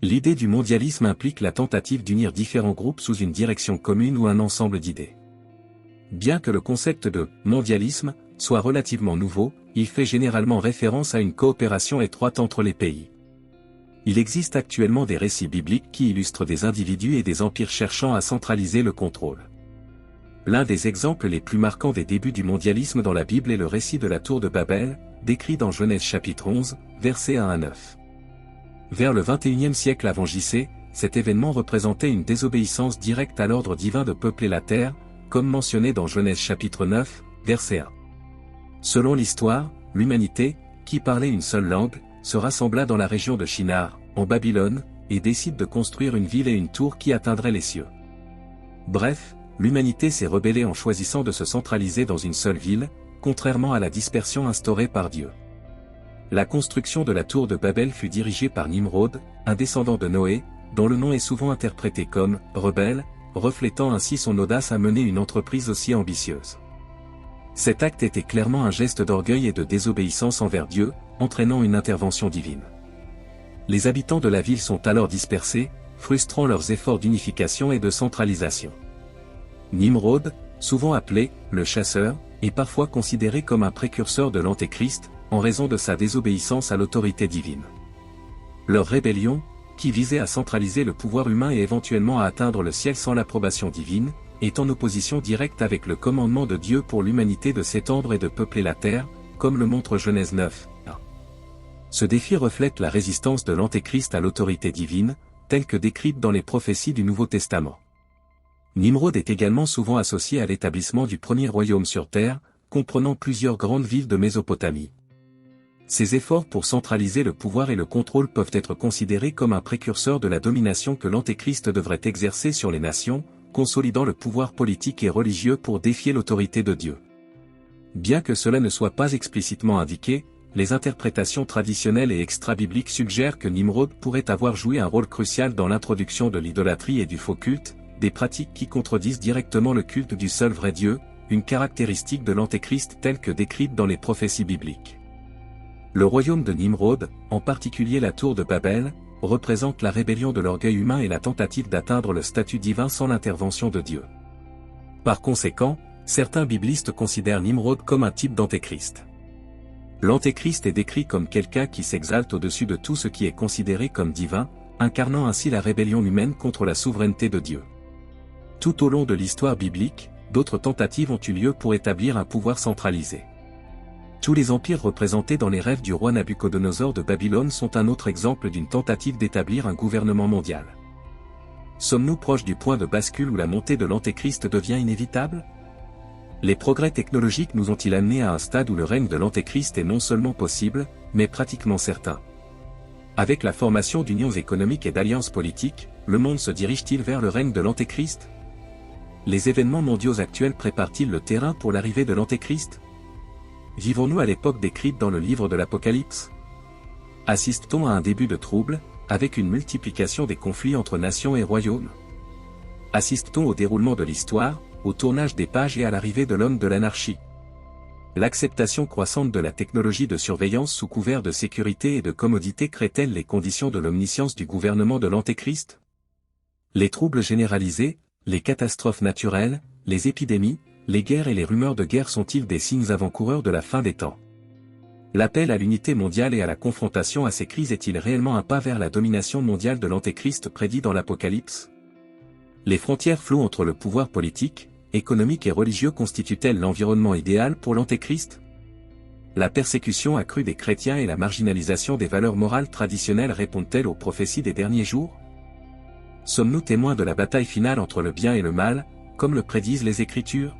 L'idée du mondialisme implique la tentative d'unir différents groupes sous une direction commune ou un ensemble d'idées. Bien que le concept de « mondialisme » soit relativement nouveau, il fait généralement référence à une coopération étroite entre les pays. Il existe actuellement des récits bibliques qui illustrent des individus et des empires cherchant à centraliser le contrôle. L'un des exemples les plus marquants des débuts du mondialisme dans la Bible est le récit de la tour de Babel, décrit dans Genèse chapitre 11, versets 1 à 9. Vers le XXIe siècle avant J.C., cet événement représentait une désobéissance directe à l'ordre divin de peupler la terre, comme mentionné dans Genèse chapitre 9, verset 1. Selon l'histoire, l'humanité, qui parlait une seule langue, se rassembla dans la région de Shinar, en Babylone, et décide de construire une ville et une tour qui atteindraient les cieux. Bref, l'humanité s'est rebellée en choisissant de se centraliser dans une seule ville, contrairement à la dispersion instaurée par Dieu. La construction de la tour de Babel fut dirigée par Nimrod, un descendant de Noé, dont le nom est souvent interprété comme « rebelle », reflétant ainsi son audace à mener une entreprise aussi ambitieuse. Cet acte était clairement un geste d'orgueil et de désobéissance envers Dieu, entraînant une intervention divine. Les habitants de la ville sont alors dispersés, frustrant leurs efforts d'unification et de centralisation. Nimrod, souvent appelé « le chasseur », est parfois considéré comme un précurseur de l'Antéchrist, en raison de sa désobéissance à l'autorité divine. Leur rébellion, qui visait à centraliser le pouvoir humain et éventuellement à atteindre le ciel sans l'approbation divine, est en opposition directe avec le commandement de Dieu pour l'humanité de s'étendre et de peupler la terre, comme le montre Genèse 9. Ce défi reflète la résistance de l'Antéchrist à l'autorité divine, telle que décrite dans les prophéties du Nouveau Testament. Nimrod est également souvent associé à l'établissement du premier royaume sur terre, comprenant plusieurs grandes villes de Mésopotamie. Ces efforts pour centraliser le pouvoir et le contrôle peuvent être considérés comme un précurseur de la domination que l'Antéchrist devrait exercer sur les nations, consolidant le pouvoir politique et religieux pour défier l'autorité de Dieu. Bien que cela ne soit pas explicitement indiqué, les interprétations traditionnelles et extra-bibliques suggèrent que Nimrod pourrait avoir joué un rôle crucial dans l'introduction de l'idolâtrie et du faux culte, des pratiques qui contredisent directement le culte du seul vrai Dieu, une caractéristique de l'Antéchrist telle que décrite dans les prophéties bibliques. Le royaume de Nimrod, en particulier la tour de Babel, représente la rébellion de l'orgueil humain et la tentative d'atteindre le statut divin sans l'intervention de Dieu. Par conséquent, certains biblistes considèrent Nimrod comme un type d'antéchrist. L'antéchrist est décrit comme quelqu'un qui s'exalte au-dessus de tout ce qui est considéré comme divin, incarnant ainsi la rébellion humaine contre la souveraineté de Dieu. Tout au long de l'histoire biblique, d'autres tentatives ont eu lieu pour établir un pouvoir centralisé. Tous les empires représentés dans les rêves du roi Nabuchodonosor de Babylone sont un autre exemple d'une tentative d'établir un gouvernement mondial. Sommes-nous proches du point de bascule où la montée de l'Antéchrist devient inévitable? Les progrès technologiques nous ont-ils amenés à un stade où le règne de l'Antéchrist est non seulement possible, mais pratiquement certain? Avec la formation d'unions économiques et d'alliances politiques, le monde se dirige-t-il vers le règne de l'Antéchrist? Les événements mondiaux actuels préparent-ils le terrain pour l'arrivée de l'Antéchrist? Vivons-nous à l'époque décrite dans le livre de l'Apocalypse? Assiste-t-on à un début de trouble, avec une multiplication des conflits entre nations et royaumes? Assiste-t-on au déroulement de l'histoire, au tournage des pages et à l'arrivée de l'homme de l'anarchie? L'acceptation croissante de la technologie de surveillance sous couvert de sécurité et de commodité crée-t-elle les conditions de l'omniscience du gouvernement de l'Antéchrist? Les troubles généralisés, les catastrophes naturelles, les épidémies, les guerres et les rumeurs de guerre sont-ils des signes avant-coureurs de la fin des temps? L'appel à l'unité mondiale et à la confrontation à ces crises est-il réellement un pas vers la domination mondiale de l'Antéchrist prédit dans l'Apocalypse? Les frontières floues entre le pouvoir politique, économique et religieux constituent-elles l'environnement idéal pour l'Antéchrist? La persécution accrue des chrétiens et la marginalisation des valeurs morales traditionnelles répondent-elles aux prophéties des derniers jours? Sommes-nous témoins de la bataille finale entre le bien et le mal, comme le prédisent les Écritures?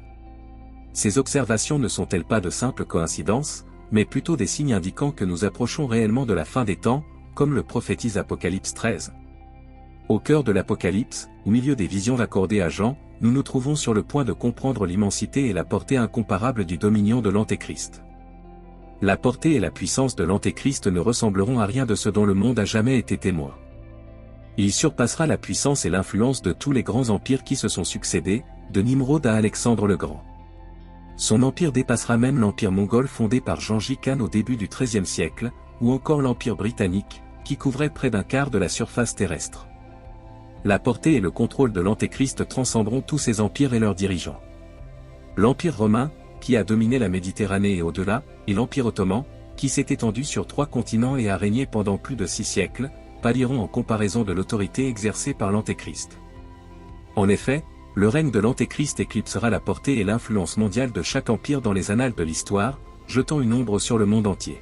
Ces observations ne sont-elles pas de simples coïncidences, mais plutôt des signes indiquant que nous approchons réellement de la fin des temps, comme le prophétise Apocalypse 13. Au cœur de l'Apocalypse, au milieu des visions accordées à Jean, nous nous trouvons sur le point de comprendre l'immensité et la portée incomparable du dominion de l'Antéchrist. La portée et la puissance de l'Antéchrist ne ressembleront à rien de ce dont le monde a jamais été témoin. Il surpassera la puissance et l'influence de tous les grands empires qui se sont succédés, de Nimrod à Alexandre le Grand. Son empire dépassera même l'empire mongol fondé par Gengis Khan au début du XIIIe siècle, ou encore l'empire britannique, qui couvrait près d'un quart de la surface terrestre. La portée et le contrôle de l'Antéchrist transcenderont tous ces empires et leurs dirigeants. L'Empire romain, qui a dominé la Méditerranée et au-delà, et l'Empire ottoman, qui s'est étendu sur 3 continents et a régné pendant plus de 6 siècles, pâliront en comparaison de l'autorité exercée par l'Antéchrist. En effet, le règne de l'Antéchrist éclipsera la portée et l'influence mondiale de chaque empire dans les annales de l'histoire, jetant une ombre sur le monde entier.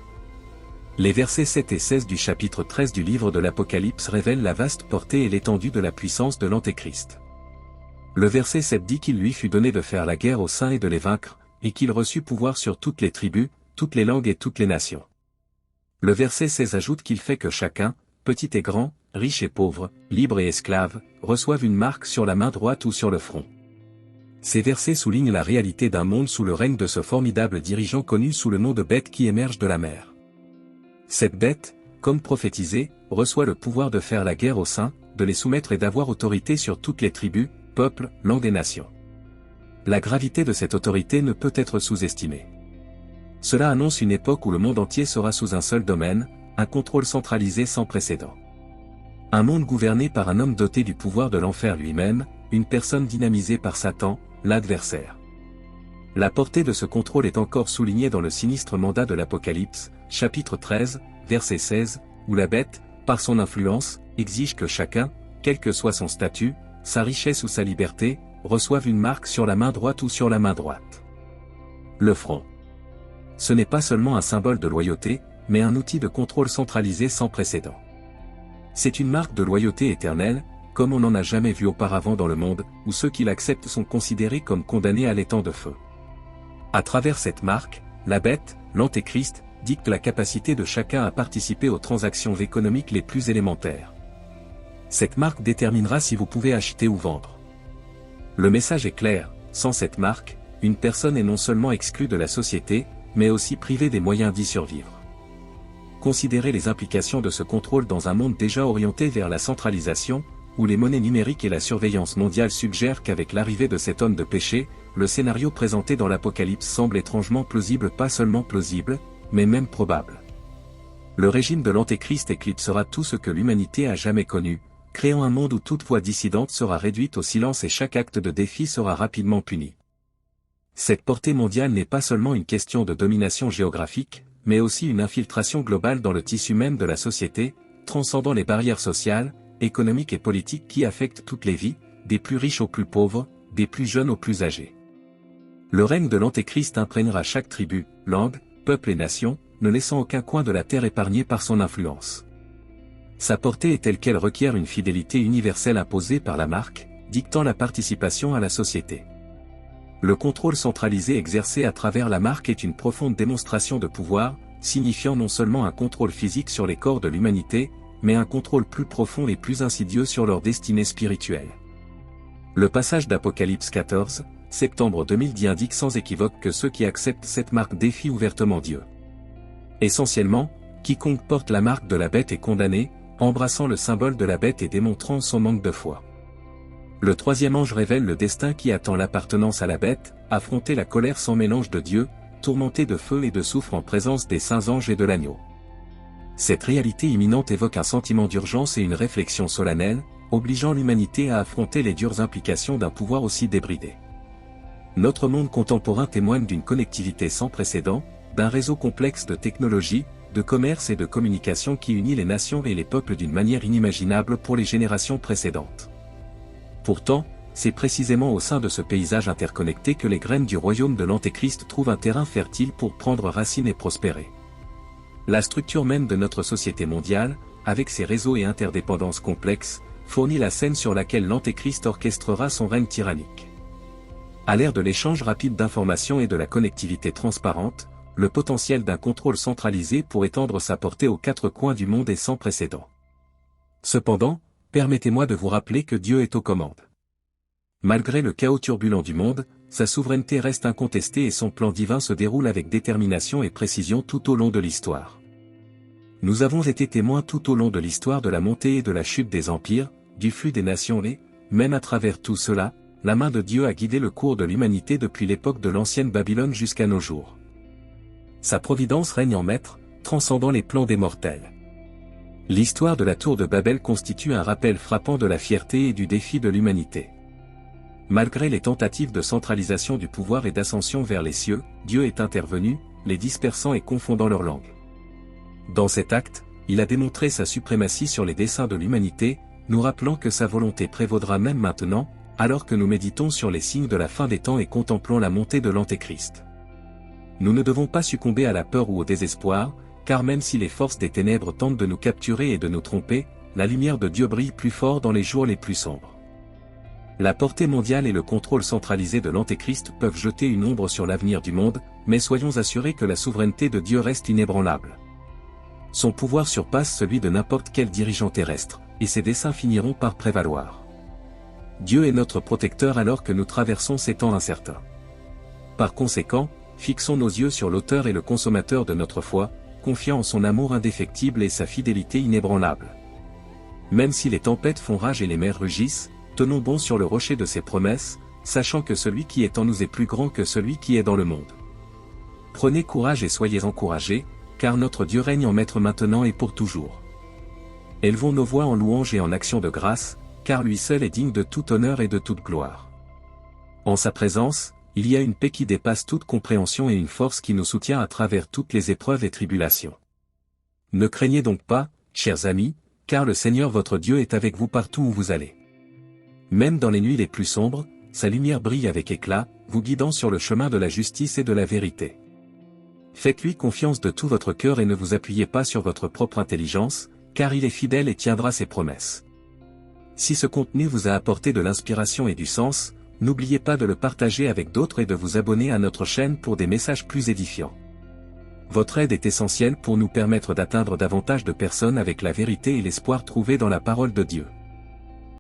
Les versets 7 et 16 du chapitre 13 du livre de l'Apocalypse révèlent la vaste portée et l'étendue de la puissance de l'Antéchrist. Le verset 7 dit qu'il lui fut donné de faire la guerre aux saints et de les vaincre, et qu'il reçut pouvoir sur toutes les tribus, toutes les langues et toutes les nations. Le verset 16 ajoute qu'il fait que chacun, petit et grand, riche et pauvre, libre et esclave, reçoive une marque sur la main droite ou sur le front. Ces versets soulignent la réalité d'un monde sous le règne de ce formidable dirigeant connu sous le nom de bête qui émerge de la mer. Cette bête, comme prophétisé, reçoit le pouvoir de faire la guerre aux saints, de les soumettre et d'avoir autorité sur toutes les tribus, peuples, langues et nations. La gravité de cette autorité ne peut être sous-estimée. Cela annonce une époque où le monde entier sera sous un seul domaine, un contrôle centralisé sans précédent. Un monde gouverné par un homme doté du pouvoir de l'enfer lui-même, une personne dynamisée par Satan, l'adversaire. La portée de ce contrôle est encore soulignée dans le sinistre mandat de l'Apocalypse, chapitre 13, verset 16, où la bête, par son influence, exige que chacun, quel que soit son statut, sa richesse ou sa liberté, reçoive une marque sur la main droite ou sur la main droite. Le front. Ce n'est pas seulement un symbole de loyauté, mais un outil de contrôle centralisé sans précédent. C'est une marque de loyauté éternelle, comme on n'en a jamais vu auparavant dans le monde, où ceux qui l'acceptent sont considérés comme condamnés à l'étang de feu. À travers cette marque, la bête, l'Antéchrist, dicte la capacité de chacun à participer aux transactions économiques les plus élémentaires. Cette marque déterminera si vous pouvez acheter ou vendre. Le message est clair, sans cette marque, une personne est non seulement exclue de la société, mais aussi privée des moyens d'y survivre. Considérez les implications de ce contrôle dans un monde déjà orienté vers la centralisation, où les monnaies numériques et la surveillance mondiale suggèrent qu'avec l'arrivée de cet homme de péché, le scénario présenté dans l'Apocalypse semble étrangement plausible, pas seulement plausible, mais même probable. Le régime de l'Antéchrist éclipsera tout ce que l'humanité a jamais connu, créant un monde où toute voix dissidente sera réduite au silence et chaque acte de défi sera rapidement puni. Cette portée mondiale n'est pas seulement une question de domination géographique, mais aussi une infiltration globale dans le tissu même de la société, transcendant les barrières sociales, économiques et politiques qui affectent toutes les vies, des plus riches aux plus pauvres, des plus jeunes aux plus âgés. Le règne de l'Antéchrist imprégnera chaque tribu, langue, peuple et nation, ne laissant aucun coin de la terre épargné par son influence. Sa portée est telle qu'elle requiert une fidélité universelle imposée par la marque, dictant la participation à la société. Le contrôle centralisé exercé à travers la marque est une profonde démonstration de pouvoir, signifiant non seulement un contrôle physique sur les corps de l'humanité, mais un contrôle plus profond et plus insidieux sur leur destinée spirituelle. Le passage d'Apocalypse 14, septembre 2010 indique sans équivoque que ceux qui acceptent cette marque défient ouvertement Dieu. Essentiellement, quiconque porte la marque de la bête est condamné, embrassant le symbole de la bête et démontrant son manque de foi. Le troisième ange révèle le destin qui attend l'appartenance à la bête, affronter la colère sans mélange de Dieu, tourmenté de feu et de soufre en présence des saints anges et de l'agneau. Cette réalité imminente évoque un sentiment d'urgence et une réflexion solennelle, obligeant l'humanité à affronter les dures implications d'un pouvoir aussi débridé. Notre monde contemporain témoigne d'une connectivité sans précédent, d'un réseau complexe de technologies, de commerce et de communication qui unit les nations et les peuples d'une manière inimaginable pour les générations précédentes. Pourtant, c'est précisément au sein de ce paysage interconnecté que les graines du royaume de l'Antéchrist trouvent un terrain fertile pour prendre racine et prospérer. La structure même de notre société mondiale, avec ses réseaux et interdépendances complexes, fournit la scène sur laquelle l'Antéchrist orchestrera son règne tyrannique. À l'ère de l'échange rapide d'informations et de la connectivité transparente, le potentiel d'un contrôle centralisé pour étendre sa portée aux 4 coins du monde est sans précédent. Cependant, permettez-moi de vous rappeler que Dieu est aux commandes. Malgré le chaos turbulent du monde, sa souveraineté reste incontestée et son plan divin se déroule avec détermination et précision tout au long de l'histoire. Nous avons été témoins tout au long de l'histoire de la montée et de la chute des empires, du flux des nations et, même à travers tout cela, la main de Dieu a guidé le cours de l'humanité depuis l'époque de l'ancienne Babylone jusqu'à nos jours. Sa providence règne en maître, transcendant les plans des mortels. L'histoire de la tour de Babel constitue un rappel frappant de la fierté et du défi de l'humanité. Malgré les tentatives de centralisation du pouvoir et d'ascension vers les cieux, Dieu est intervenu, les dispersant et confondant leur langue. Dans cet acte, il a démontré sa suprématie sur les desseins de l'humanité, nous rappelant que sa volonté prévaudra même maintenant, alors que nous méditons sur les signes de la fin des temps et contemplons la montée de l'Antéchrist. Nous ne devons pas succomber à la peur ou au désespoir, car même si les forces des ténèbres tentent de nous capturer et de nous tromper, la lumière de Dieu brille plus fort dans les jours les plus sombres. La portée mondiale et le contrôle centralisé de l'Antéchrist peuvent jeter une ombre sur l'avenir du monde, mais soyons assurés que la souveraineté de Dieu reste inébranlable. Son pouvoir surpasse celui de n'importe quel dirigeant terrestre, et ses desseins finiront par prévaloir. Dieu est notre protecteur alors que nous traversons ces temps incertains. Par conséquent, fixons nos yeux sur l'auteur et le consommateur de notre foi, confiant en son amour indéfectible et sa fidélité inébranlable. Même si les tempêtes font rage et les mers rugissent, tenons bon sur le rocher de ses promesses, sachant que celui qui est en nous est plus grand que celui qui est dans le monde. Prenez courage et soyez encouragés, car notre Dieu règne en maître maintenant et pour toujours. Élevons nos voix en louange et en action de grâce, car lui seul est digne de tout honneur et de toute gloire. En sa présence, il y a une paix qui dépasse toute compréhension et une force qui nous soutient à travers toutes les épreuves et tribulations. Ne craignez donc pas, chers amis, car le Seigneur votre Dieu est avec vous partout où vous allez. Même dans les nuits les plus sombres, sa lumière brille avec éclat, vous guidant sur le chemin de la justice et de la vérité. Faites-lui confiance de tout votre cœur et ne vous appuyez pas sur votre propre intelligence, car il est fidèle et tiendra ses promesses. Si ce contenu vous a apporté de l'inspiration et du sens, n'oubliez pas de le partager avec d'autres et de vous abonner à notre chaîne pour des messages plus édifiants. Votre aide est essentielle pour nous permettre d'atteindre davantage de personnes avec la vérité et l'espoir trouvé dans la parole de Dieu.